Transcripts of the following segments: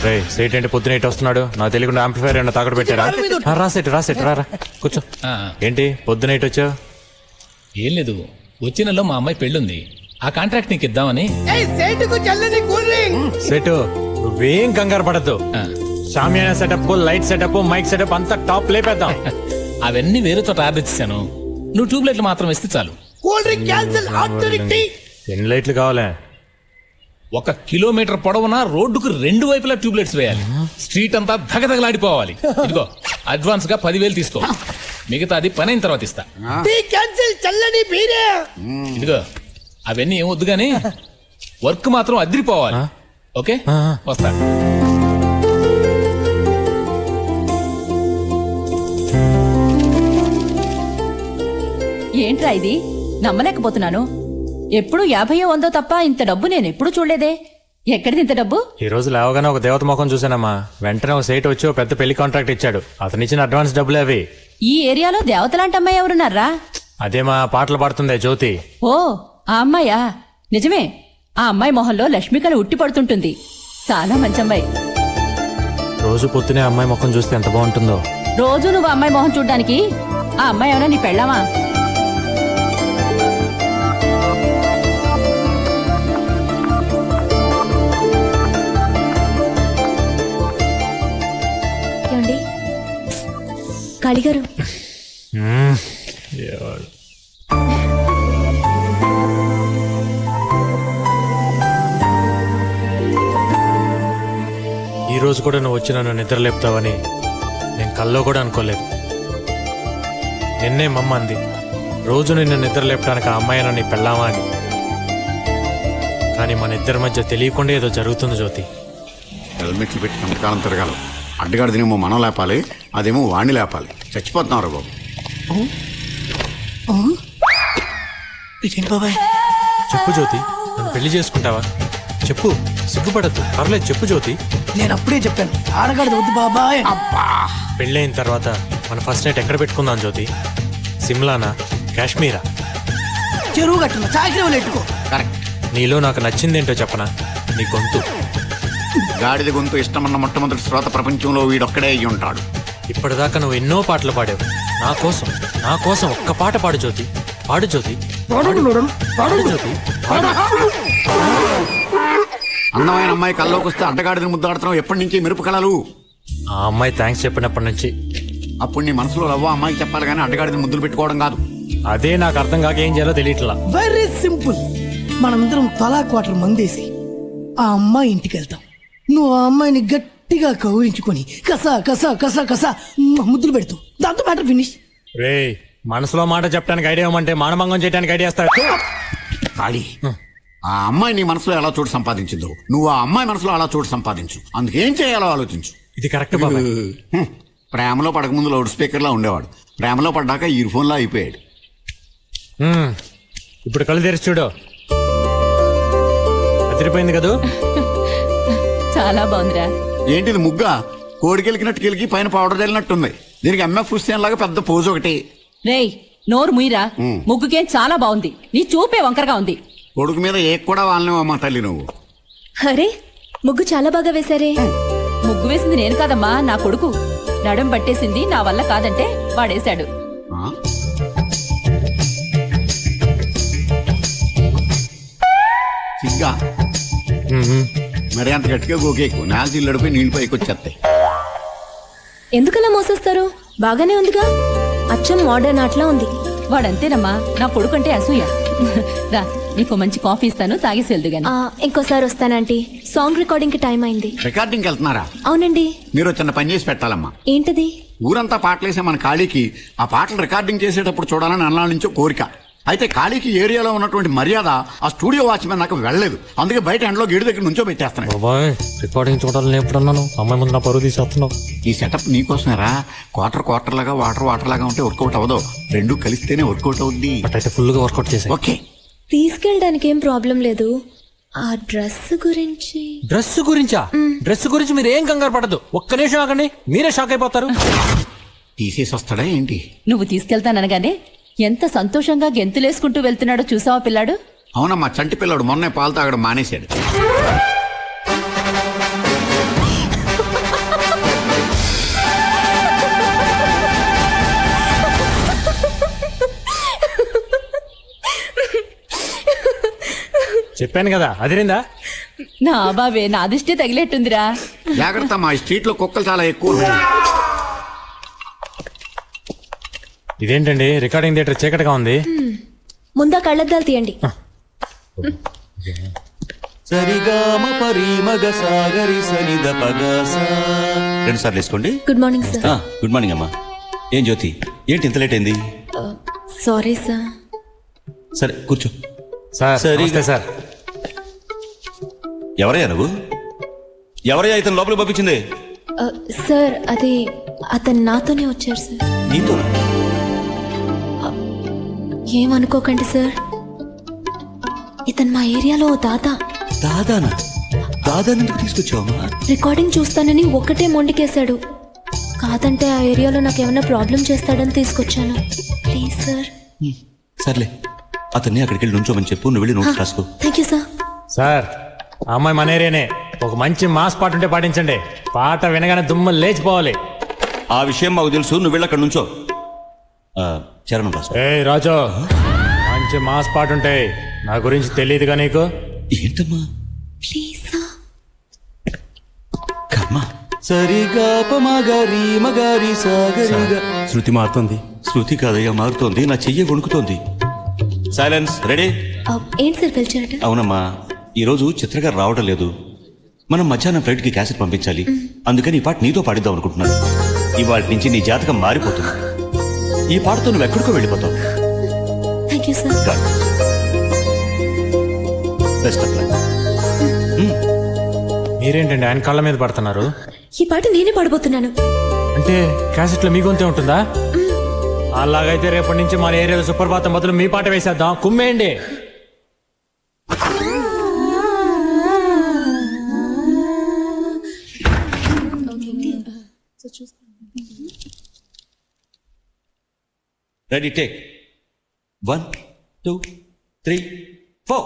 రే సేట్ ఏంటి పొద్దున ఇటు వస్తున్నాడు నాకు తెలియకుండా ఆంప్లిఫైర్ ఏమన్నా తాకట్టు పెట్టారా రాసేట్ రా కూర్చో. ఏంటి పొద్దున ఇటు వచ్చావు? ఏం లేదు, వచ్చే నెలలో మా అమ్మాయి పెళ్ళుంది, ఆ కాంట్రాక్ట్ నీకు ఇద్దామని. సెటు నువ్వేం కంగారు పడద్దు. Shamiana setup, light setup, mic setup అంతా టాప్ లేపేద్దాం. అవన్నీ వేరే చోట ఆర్డర్ ఇచ్చాను, నువ్వు ట్యూబ్ లైట్లు మాత్రం ఇస్తే చాలు. ఎన్ని లైట్లు కావాలా? 1 కిలోమీటర్ పొడవునా రోడ్డుకు 2 వైపులా ట్యూబ్ లైట్స్ వేయాలి. స్ట్రీట్ అంతా ధగధగలాడిపోవాలి. ఇదిగో అడ్వాన్స్ గా 10,000 తీసుకో, మిగతా అది పని అయిన తర్వాత ఇస్తా. ఇదిగో అవన్నీ ఏం వద్దు గానీ వర్క్ మాత్రం అదిరిపోవాలి. ఓకే వస్తా. ఏంట్రా ఇది, నమ్మలేకపోతున్నాను. ఎప్పుడు 50 100 తప్ప ఇంత డబ్బు నేను ఎప్పుడు చూడలేదే. ఎక్కడిది ఇంత డబ్బు? ఈ రోజు లేవగానే ఒక దేవత ముఖం చూసానమ్మా. వెంటనే ఒక సేట్ వచ్చి ఒక పెద్ద పెళ్లి కాంట్రాక్ట్ ఇచ్చాడు. అతను ఇచ్చిన అడ్వాన్స్ డబ్బులే అవి. ఈ ఏరియాలో దేవతలాంటి అమ్మాయి ఎవరున్నారా? అదేమా పాటలు పాడుతుందే జ్యోతి. ఓ ఆ అమ్మాయా? నిజమే, ఆ అమ్మాయి మొహంలో లక్ష్మికళ ఉట్టి పడుతుంటుంది. చాలా మంచి అమ్మాయి. రోజు పొద్దునే అమ్మాయి ముఖం చూస్తే ఎంత బాగుంటుందో. రోజు నువ్వు అమ్మాయి మొహం చూడ్డానికి ఆ అమ్మాయి ఏమైనా నీ పెళ్ళామా? కాళీగారు, ఈ రోజు కూడా నువ్వు వచ్చి నన్ను నిద్ర లేపుతావని నేను కల్లో కూడా అనుకోలేదు. నిన్నే మమ్మ అంది, రోజు నిన్ను నిద్ర లేపడానికి ఆ అమ్మాయి నన్ను పెళ్ళామా అని. కానీ మన ఇద్దరి మధ్య తెలియకుండా ఏదో జరుగుతుంది జ్యోతి. హెల్మెట్లు పెట్టి కొంతకాలం తిరగాలి. అడ్డగాడిదేమో మనం లేపాలి, అదేమో వాణ్ణి లేపాలి. చచ్చిపోతున్నావు రా బాబు. చెప్పు జ్యోతి, నన్ను పెళ్లి చేసుకుంటావా? చెప్పు, సిగ్గుపడద్దు, పర్లేదు చెప్పు జ్యోతి. నేను అప్పుడే చెప్పాను ఆడగాడిది వద్దు బాబాయ్. పెళ్ళైన తర్వాత మన ఫస్ట్ నైట్ ఎక్కడ పెట్టుకుందాం జ్యోతి? సిమ్లానా, కాశ్మీరా? చెరువు కట్టున చాకరీ ఎట్టుకో. కరెక్ట్. నీలో నాకు నచ్చిందేంటో చెప్పనా? నీ గొంతు. గాడిద గొంతు ఇష్టమన్న మొట్టమొదటి శ్రోత ప్రపంచంలో వీడొక్కడే అయ్యి ఉంటాడు. ఇప్పటిదాకా నువ్వు ఎన్నో పాటలు పాడావు. నా కోసం ఒక్క పాట పాడు జ్యోతి. పాడు జ్యోతి, పాడు జ్యోతి. అందమైన అమ్మాయి కల్లోకి వస్తే అడ్డగాడిని ముద్దాడుతున్నావు. ఎప్పటి నుంచి మెరుపు కళలు? ఆ అమ్మాయి థ్యాంక్స్ చెప్పినప్పటి నుంచి. అప్పుడు నీ మనసులో లవ్వ అమ్మాయికి చెప్పాలి కానీ అడ్డగాడిని ముద్దులు పెట్టుకోవడం కాదు. అదే నాకు అర్థం కాక ఏం చేయాలో తెలియట్లా. Very simple. మనందరం తలా క్వార్టర్ మందేసి ఆ అమ్మాయి ఇంటికి వెళ్తాం. నువ్వు ఆ అమ్మాయిని గట్టిగా కౌరించుకొని కసా కసా కసా కసా ముద్దులు పెడుతూ దాంతో మ్యాటర్ ఫినిష్. రే మనసులో మాట చెప్పడానికి ఐడియా ఇవ్వమంటే మానభంగం చేయడానికి ఐడియా ఇస్తాడు. ఖాళీ. ఆ అమ్మాయి నీ మనసులో ఎలా చోటు సంపాదించిందో నువ్వు ఆ అమ్మాయి మనసులో అలా చోటు సంపాదించు. అందుకేం చేయాలో ఆలోచించు. ఇది కరెక్ట్ బాబాయ్. ప్రేమలో పడకముందు లౌడ్ స్పీకర్ లా ఉండేవాడు, ప్రేమలో పడ్డాక ఇయర్ ఫోన్ లా అయిపోయాడు. ఇప్పుడు కళ్ళు తెరిచి చూడు. అదిరిపోయింది కదూ? చాలా బాగుందిరా. ఏంటిది ముగ్గా? కోడికెలికినట్టు కెలికి పైన పౌడర్ చల్లినట్టుంది. దీనికి ఎంఎఫ్ హుస్సేన్ లాగా పెద్ద పోజు ఒకటి. రేయ్ నోరు ముయిరా, ముగ్గుకేం చాలా బాగుంది. నీ చూపే వంకరగా ఉంది. కొడుకు మీద ఏ కూడా వాళ్ళనేవమ్మా తల్లి నువ్వు. అరే ముగ్గు చాలా బాగా వేశారే. ముగ్గు వేసింది నేను కాదమ్మా, నా కొడుకు. నడుం పట్టేసింది నా వల్ల కాదంటే వాడేశాడు. సిగ్గా మరి అంత గట్టిగా గోకేకు. నాలుగు ఇల్లడిపోయి నీళ్ళు పైకి వచ్చేస్తాయి. ఎందుకలా మోసేస్తారు? బాగానే ఉందిగా, అచ్చం మోడర్న్ ఆటలా ఉంది. వాడంతేనమ్మా, నా కొడుకంటే అసూయ. రా నీకు మంచి కాఫీ ఇస్తాను, తాగేసి వెళ్దు గాని. ఇంకోసారి వస్తానంటీ. సాంగ్ రికార్డింగ్ కి టైం అయింది. రికార్డింగ్ వెళ్తున్నారా? అవునండి. మీరు చిన్న పని చేసి పెట్టాలమ్మా. ఏంటది? ఊరంతా పాటలేసే మన ఖాళీకి ఆ పాటలు రికార్డింగ్ చేసేటప్పుడు చూడాలని అన్నాళ్ళ నుంచో కోరిక. అయితే ఖాళీకి ఏరియాలో ఉన్నటువంటి మర్యాద ఆ స్టూడియో వాచ్మెన్ నాకు వెళ్ళలేదు. అందుకే బయట ఎండలో గేడు దగ్గర నుంచో పెట్టేస్తాను. బాబాయ్ రికార్డింగ్ చూడాలని ఎప్పుడన్నాను? అమ్మాయి ముందు నా పరువు తీసేస్తున్నావు. ఈ సెటప్ నీకోసమేరా. క్వార్టర్ లాగా వాటర్ లాగా ఉంటే వర్కౌట్ అవ్వదు. రెండు కలిస్తేనే వర్కౌట్ అవుద్ది. అయితే ఫుల్ గా వర్కౌట్ చేసా. ఓకే, తీసుకెళ్ళడానికి ఏం ప్రాబ్లం లేదు. ఆ డ్రెస్ గురించి. డ్రెస్ గురించి మీరు ఏం కంగారు పడదు. ఒక్క నిమిషం ఆగండి, మీరే షాక్ అయిపోతారు. తీసేసి వస్తాడా ఏంటి? నువ్వు తీసుకెళ్తాననగానే ఎంత సంతోషంగా గెంతులేసుకుంటూ వెళ్తున్నాడో చూసావా పిల్లాడు? అవునమ్మా, చంటి పిల్లాడు మొన్నే పాలు తాగడం మానేశాడు. చెప్పాను కదా అదిరిందా? నా బాబే నా దిష్టి తగిలేట్టుందిరా. జాగ్రత్త, మా స్ట్రీట్ లో కుక్కలు చాలా ఎక్కువ ఉన్నాయి. ఇదేంటండి రికార్డింగ్ థియేటర్ చీకటిగా ఉంది. ముందా కళ్ళద్దాలు తీయండి. సరిగామ పరిమగ సాగరి సనిద పగస. రెండు సార్లు వేసుకోండి. Good morning sir. Good morning అమ్మా. ఏం జ్యోతి, ఏంటి ఇంత లేట్ అయింది? Sorry sir. సరే కూర్చో. సార్ సరిగా- నమస్తే సార్. ఎవరయ్యా నువ్వు? ఎవరయ్యా ఇతను లోపలికి పంపించింది? సార్ అది అతను నాతోనే వచ్చారు సార్. నీతోనా? ఏమనుకోకండి సార్, ఇతను మా ఏరియాలో ఓ దాదా. దాదానా? దాదాని ఎందుకు తీసుకొచ్చావమ్మా? రికార్డింగ్ చూస్తానని ఒక్కటే మొండికేశాడు. కాదంటే ఆ ఏరియాలో నాకు ఏమైనా ప్రాబ్లం చేస్తాడని తీసుకొచ్చాను. Please sir. సర్లే, అతన్ని అక్కడికి వెళ్ళి నుంచోమని చెప్పు. నువ్వు వెళ్ళి నోట్స్ రాసుకో. Thank you sir. సార్ ఆ అమ్మాయి మన ఏరియానే. ఒక మంచి మాస్ పాట ఉంటే పాటించండి. పాట వినగానే దుమ్ము లేచిపోవాలి. ఆ విషయం మాకు తెలుసు. నువ్వు వెళ్ళి అక్కడ నుంచో. చరణం రాసుకో. ఏ రాజు, మంచి మాస్ పాట ఉంటాయి. నా గురించి తెలియదుగా నీకు? ఏంటమ్మా? Please sir. కర్మ. సరిగా పమగరి మగరి సాగరిగా. శృతి మారుతుంది. శృతి కాదయ్యా మారుతోంది. నా చెయ్యి వణుకుతోంది. సైలెన్స్. రెడీ? ఏంటి సార్ పిలిచారట? అవునమ్మా, ఈరోజు చిత్రగారు రావడం లేదు. మనం మధ్యాహ్నం ఫ్లైట్ కి క్యాసెట్ పంపించాలి. అందుకని ఈ పాట నీతో పాడిద్దాం అనుకుంటున్నాను. ఇవాటి నుంచి నీ జాతకం మారిపోతుంది. ఈ పాటతో నువ్వు ఎక్కడికో వెళ్ళిపోతావు. Thank you sir. Best of luck. మీరేంటండి ఆయన కాళ్ళ మీద పడుతున్నారు? ఈ పాట నేనే పాడబోతున్నాను. అంటే క్యాసెట్లో మీ గొంతే ఉంటుందా? అలాగైతే రేపటి నుంచి మన ఏరియాలో సుప్రభాతం బదులు మీ పాట వేసేద్దాం. కుమ్మేయండి. Ready, take 1 2 3 4.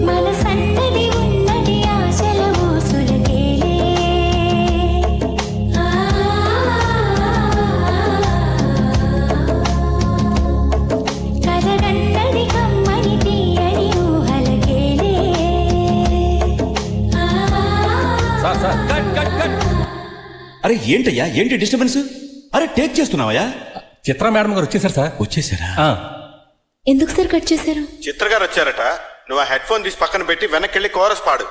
మనసన్నది ఉన్నది ఆశల ఊసులకేలే. కలగన్నది కమ్మని తీయని ఊహలకేలే. Cut cut cut. అరే ఏంటయ్యా, ఏంటి డిస్టర్బెన్స్? అరే టేక్ చేస్తున్నావయ్యా? చిత్ర మేడం గారు వచ్చేసారు సార్. వచ్చేసారా? ఎందుకు సార్ కట్ చేశారు? చిత్ర గారు వచ్చారట. నువ్వు ఆ హెడ్ ఫోన్ తీసి పక్కన పెట్టి వెనక్కి వెళ్ళి కోరస్ పాడు.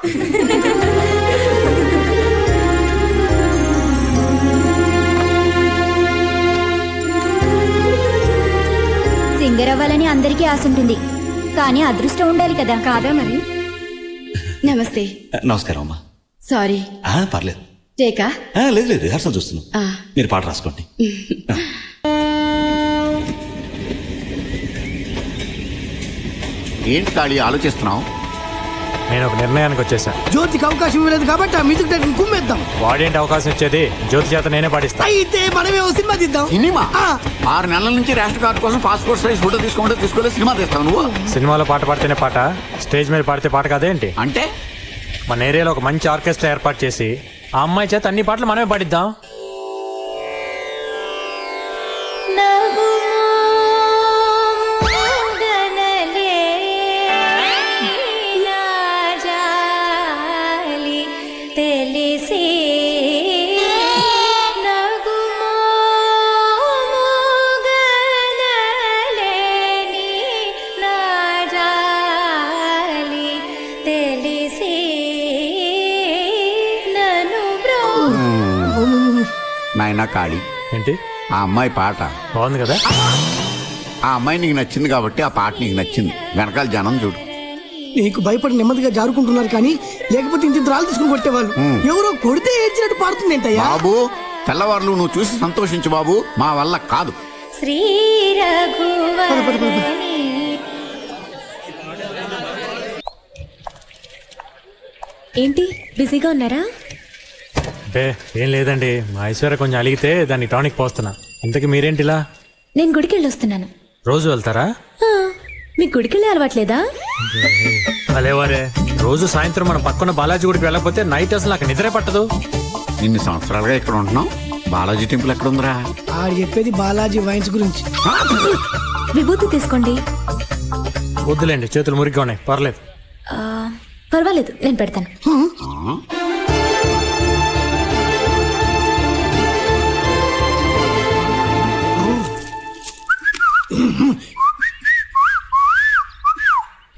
సింగర్ అవ్వాలని అందరికీ ఆశ ఉంటుంది, కానీ అదృష్టం ఉండాలి కదా. కాదా మరి? నమస్తే. నమస్కారం అమ్మా. సారీ. పర్లేదు. టేకా? లేదు లేదు, రిహార్సల్ చూస్తున్నాం. మీరు పాట రాసుకోండి. ఏంటి ఖాళీ ఆలోచిస్తున్నావు? నేను ఒక నిర్ణయానికి వచ్చేసా. జ్యోతికి అవకాశం ఇవ్వలేదు కాబట్టి ఆ మ్యూజిక్ డైరెక్టర్ కుమ్మేద్దాం. వాడేంటి అవకాశం ఇచ్చేది? జ్యోతి చేత నేనే పాటిస్తా. అయితే మనమే ఓ సినిమా తీద్దాం. సినిమా? 6 నెలల నుంచి రేషన్ కార్డు కోసం పాస్పోర్ట్ సైజ్ ఫోటో తీసుకోలేదు. సినిమా తీస్తావు నువ్వు? సినిమాలో పాట పాడితేనే పాట, స్టేజ్ మీద పాడితే పాట కాదేంటి? అంటే మన ఏరియాలో ఒక మంచి ఆర్కెస్ట్రా ఏర్పాటు చేసి ఆ అమ్మాయి చేత అన్ని పాటలు మనమే పాడిద్దాం. తెలిసి నాయనా ఖాళీ, ఏంటి ఆ అమ్మాయి పాట బాగుంది కదా? ఆ అమ్మాయి నీకు నచ్చింది కాబట్టి ఆ పాట నీకు నచ్చింది. వెనకాల జనం చూడు. నీకు భయపడి నెమ్మదిగా జారుకుంటున్నారు కానీ లేకపోతే ఇంత రాళ్ళు తీసుకుని కొట్టేవాళ్ళు. ఎవరో కొడితే ఏడ్చినట్టు పాడుతుంది ఏంటయ్యా? బాబు, తెల్లవారులు నువ్వు చూసి సంతోషించు బాబు, మా వల్ల కాదు. శ్రీ రఘువరని. ఏంటి బిజీగా ఉన్నారా? అంటే ఏం లేదండి, మా ఐశ్వర్య కొంచెం అలిగితే దాన్ని టానిక్ పోస్తున్నా. ఇంతకీ మీరేంటిలా? నేను గుడికి వెళ్ళి వస్తున్నాను. రోజు వెళ్తారా? మీకు గుడికి వెళ్ళే అలవాట్లేదా? అలేవారే, రోజు సాయంత్రం మనం పక్కన బాలాజీ గుడికి వెళ్ళకపోతే నైట్ అసలు నాకు నిద్రే పట్టదు. ఇన్ని సంవత్సరాలుగా ఇక్కడ ఉంటున్నాం. బాలాజీ టెంపుల్ ఎక్కడ ఉందిరా? ఆడు చెప్పేది బాలాజీ వైన్స్ గురించి. విభూతి తీసుకోండి. వద్దులేండి, చేతులు మురిగ్గా ఉన్నాయి, పర్లేదు. ఆ, పర్వాలేదు, నేను పెడతాను.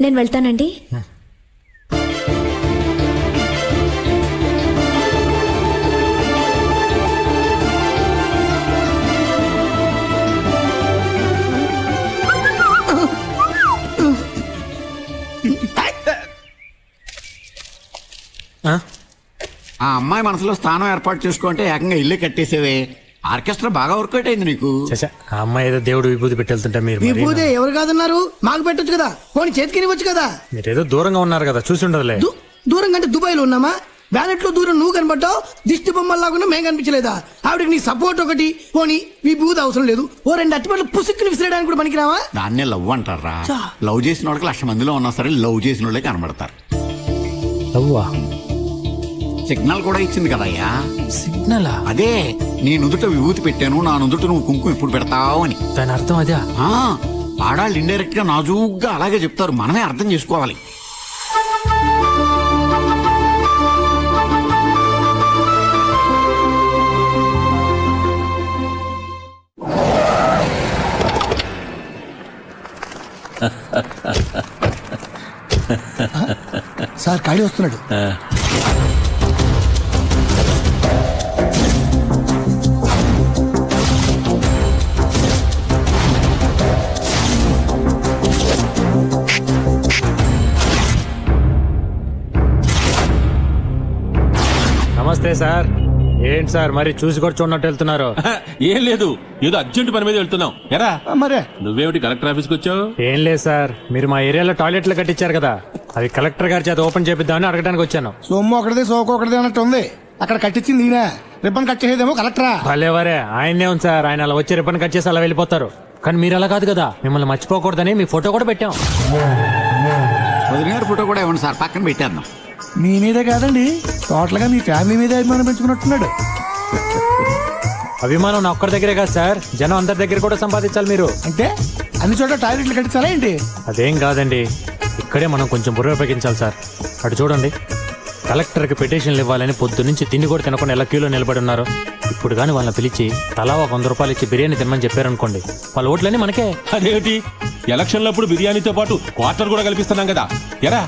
నేను వెళ్తానండి. ఆ? ఆ అమ్మాయి మనసులో స్థానం ఏర్పాటు చేసుకుంటే ఏకంగా ఇల్లే కట్టేసేవే. ఆర్కెస్ట్రా బాగా వర్కౌట్ అయింది నీకు. చచ్చా, ఆ అమ్మాయి ఏదో దేవుడు విభూతి పెట్టి వెళ్తుంటే మీరు మరీ విభూదే ఎవరు కాదన్నారు? మాకు పెట్టొచ్చు కదా, పోనీ చేతికి ఇవ్వచ్చు కదా. మీరేదో దూరంగా ఉన్నారు కదా, చూసి ఉండదులే. దూరం కంటే దుబాయ్ లో ఉన్నామా? బ్యానెట్ లో దూరం నువ్వు కనబడ్డావు, దిష్టి బొమ్మల్లాగా మేము కనిపించలేదా? ఆవిడకి నీ సపోర్ట్ ఒకటి, పోనీ విభూతి అవసరం లేదు. ఓ 2 అట్టిపట్లు పుసుక్కుని విసిరేయడానికి కూడా పనికిరావా? దాన్నే లవ్ అంటారా? లవ్ చేసిన వాళ్ళకి 1,00,000 మందిలో ఉన్నా సరే లవ్ చేసిన వాళ్ళే కనబడతారు. అవ్వా, సిగ్నల్ కూడా ఇచ్చింది కదయ్యా. సిగ్నలా? అదే, నీ నుదుట విభూతి పెట్టాను, నా నుదుట నువ్వు కుంకుమ ఇప్పుడు పెడతావు అని. దాని అర్థం అదే. ఆడాళ్ళు ఇండైరెక్ట్ గా నాజూగ్గా అలాగే చెప్తారు, మనమే అర్థం చేసుకోవాలి. సార్ ఖాళీ వస్తున్నాడు. నమస్తే సార్. ఏంటి సార్ మరి చూసి కూడా చూడనట్టు వెళ్తున్నారు? ఏం లేదు, ఏదో అర్జెంట్ పని మీద వెళ్తున్నాం. ఎరా మరే నువ్వేమిటి కలెక్టర్ ఆఫీస్కి వచ్చావు? ఏం లేదు సార్, మీరు మా ఏరియాలో టాయిలెట్లు కట్టించారు కదా, అవి కలెక్టర్ గారి చేత ఓపెన్ చేపిద్దామని అడగడానికి వచ్చాను. సొమ్ము ఒకటిదే సోకు ఒకటిదే అన్నట్టు ఉంది. అక్కడ కట్టించింది ఈయన, రిబ్బన్ కట్ చేసేదేమో కలెక్టరా. భలేవరే, ఆయన్నే ఉంది సార్. ఆయన అలా వచ్చి రిబ్బన్ కట్ చేసి అలా వెళ్ళిపోతారు. కానీ మీరు అలా కాదు కదా, మిమ్మల్ని మర్చిపోకూడదని మీ ఫోటో కూడా పెట్టాం. వదిన గారి ఫోటో కూడా ఇవ్వండి సార్, పక్కన పెట్టేద్దాం. మీ మీదే కాదండి, టోటల్ గా మీ ఫ్యామిలీ మీద అభిమానం పెంచుకున్నట్టున్నాడు. అభిమానం నా ఒక్కరి దగ్గరే కాదు సార్, జనం అందరి దగ్గర కూడా సంపాదించాలి మీరు. అంటే అన్ని చోట్ల టాయిలెట్లు కట్టించాలా ఏంటి? అదేం కాదండి, ఇక్కడే మనం కొంచెం బుర్ర ఉపయోగించాలి సార్. అటు చూడండి, కలెక్టర్కి పిటిషన్లు ఇవ్వాలని పొద్దు నుంచి తిండి కూడా తినకుండా ఎలా క్యూలో నిలబడి ఉన్నారు. ఇప్పుడు కానీ వాళ్ళని పిలిచి తలా ఒక 100 రూపాయలు ఇచ్చి బిర్యానీ తినమని చెప్పారనుకోండి, వాళ్ళ ఓట్లన్నీ మనకే. అదేమిటి, ఎలక్షన్లప్పుడు బిర్యానీతో పాటు క్వార్టర్ కూడా కల్పిస్తున్నాం కదా. ఎరా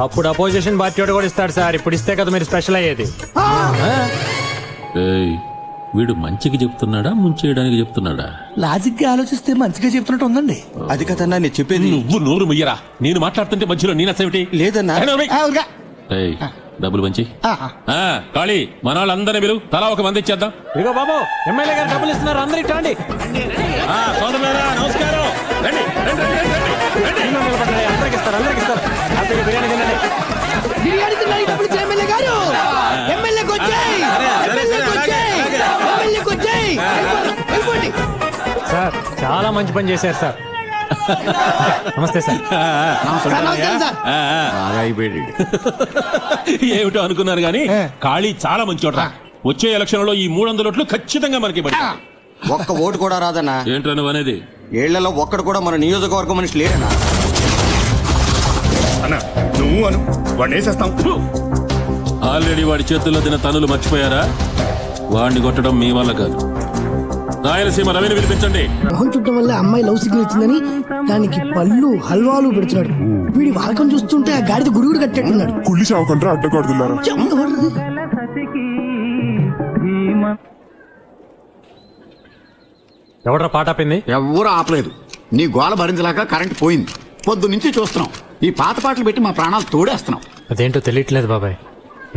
అప్పుడు అపోజిషన్ పార్టీ వాడు కూడా ఇస్తాడు సార్, ఇప్పుడు ఇస్తే కదా మీరు స్పెషల్ అయ్యేది. ఏయ్, వీడు మంచికి చెప్తున్నాడా ముంచేయడానికి చెప్తున్నాడా? లాజిక్ గా ఆలోచిస్తే మంచిగా చెప్తున్నట్టు ఉందండి. అది కదన్నా నేను చెప్పేది. నువ్వు నోరు ముయ్యరా, నేను మాట్లాడుతుంటే మధ్యలో నేను అసలు లేదన్నా. డబ్బులు మంచి ఖాళీ మన వాళ్ళందరినీ పిలువు, తలా ఒక మంది ఇచ్చేద్దాం. ఇదిగో బాబు, ఎమ్మెల్యే గారు డబ్బులు ఇస్తున్నారు, అందరూ ఇటు రండి. నమస్కారం. రండి, రండి, రండి, రండి. అందరికి ఇస్తారు, అందరికి ఇస్తారు. హ్యాపీగా బిర్యానీ తినండి. బిర్యానీ తిన్నాడు డబ్బులు ఇచ్చే ఎమ్మెల్యే గారు. ఎమ్మెల్యేకి వచ్చాయి, ఎమ్మెల్యేకి వచ్చాయి, ఎమ్మెల్యేకి వచ్చాయి. వెళ్ళిపోండి. సార్ చాలా మంచి పని చేశారు సార్. నమస్తే సార్. నమస్కారం సార్. బాగా అయిపోయాడు. ఏమిటో అనుకున్నారు గానీ ఖాళీ చాలా మంచి చోట. వచ్చే ఎలక్షన్ లో ఈ 300 ఓట్లు ఖచ్చితంగా మనకి పడి. ఒక్క ఓటు కూడా రాదన్నా. ఏంట్రా నువ్వు అనేది? ఏళ్లలో ఒక్కడు కూడా మన నియోజకవర్గం మనిషి లేరన్నా. నువ్వు అను, వాడిని వేసేస్తాం. ఆల్రెడీ వాడి చేతుల్లో తిన తనులు మర్చిపోయారా? వాడిని కొట్టడం మీ వల్ల కాదు. రాయలసీమ రవిని పిలిపించండి. మొహం చుట్టం వల్ల అమ్మాయి లవ్ సిగ్నల్ ఇచ్చిందని దానికి పళ్ళు హల్వాలు పెడుతున్నాడు. వీడి వాడకం చూస్తుంటే ఆ గాడిద గురుగుడు కట్టేట్టున్నాడు. కుళ్ళి చావకుండా అడ్డకూడదులారా. ఎవడ్రా పాట ఆపింది? ఎవ్వరూ ఆపలేదు. నీ గోల భరించలేక కరెంట్ పోయింది. పొద్దు నుంచి చూస్తున్నాం. ఈ పాత పాటలు పెట్టి మా ప్రాణాలు తోడేస్తున్నాం. అదేంటో తెలియట్లేదు బాబాయ్.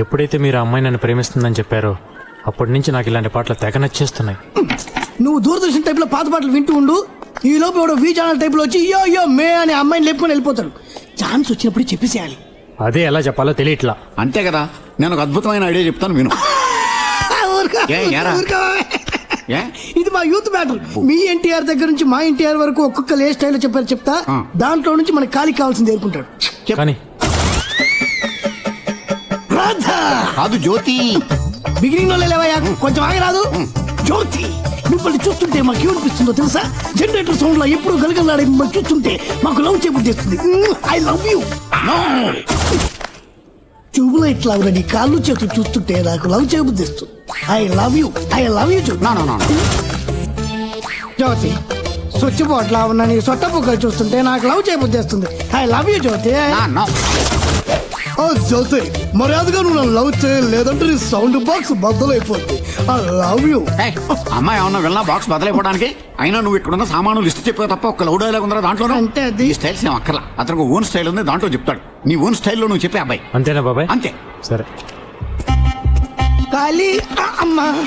ఎప్పుడైతే మీరు ఆ అమ్మాయి నన్ను ప్రేమిస్తుందని చెప్పారో అప్పటి నుంచి నాకు ఇలాంటి పాటలు తెగ నచ్చేస్తున్నాయి. నువ్వు దూరదర్శన్ టైప్ లో పాత పాటలు వింటూ ఉండు. ఈ లోపు ఎవడో వి ఛానల్ టైప్ లో వచ్చి యో యో మే అని అమ్మాయిని లేపుకొని వెళ్ళిపోతాడు. ఛాన్స్ వచ్చినప్పుడు చెప్పేసేయాలి. అదే ఎలా చెప్పాలో తెలియట్లా. అంతే కదా. నేను ఒక అద్భుతమైన ఐడియా చెప్తాను, విను. ఇది మా యూత్ బ్యాటర్. మీ ఎన్టీఆర్ దగ్గర నుంచి మా ఎన్టీఆర్ వరకు ఒక్కొక్క లే స్టైల్ చెప్పారు చెప్తా. దాంట్లో నుంచి మనకి ఖాళీ కావాల్సింది ఏరుకుంటాడు. కానీ కాదు జ్యోతి, బిగినింగ్ లో లేవయ్యా, కొంచెం ఆగరాదు. జ్యోతి, మిమ్మల్ని చూస్తుంటే మాకు ఏమనిపిస్తుందో తెలుసా? జనరేటర్ సౌండ్ లో ఎప్పుడు గలగలాడే మిమ్మల్ని చూస్తుంటే మాకు లవ్ చేయబుద్ధిస్తుంది. I love you. ట్యూబ్లైట్ లాగా నీ కాళ్ళు చేతులు చూస్తుంటే నాకు లవ్ చేయబుద్ధిస్తుంది. I love you, I love you Jyoti. Switch board లా ఉన్న నీ సొట్ట బుగ్గలు చూస్తుంటే నాకు లవ్ చేయబుద్ధిస్తుంది. I love you Jyoti. ఓ జ్యోతి, మర్యాదగా నువ్వు నన్ను లవ్ చేయాలి, లేదంటే నీ సౌండ్ బాక్స్ బద్దలైపోతుంది. I love you. అమ్మాయి ఏమన్నా వెళ్ళినా బాక్స్ బదలైపోవడానికి? అయినా నువ్వు ఇక్కడున్న సామాను లిస్ట్ చెప్పే తప్ప ఒక లవ్ డైలాగ్ ఉందా దాంట్లో? అంటే అది ఈ స్టైల్స్ ఏం అక్కర్లా, అతనికి ఓన్ స్టైల్ ఉంది, దాంట్లో చెప్తాడు. నీ ఓన్ స్టైల్లో నువ్వు చెప్పే అబ్బాయి. అంతేనా బాబాయ్? అంతే. సరే. ఖాళీ అమ్మా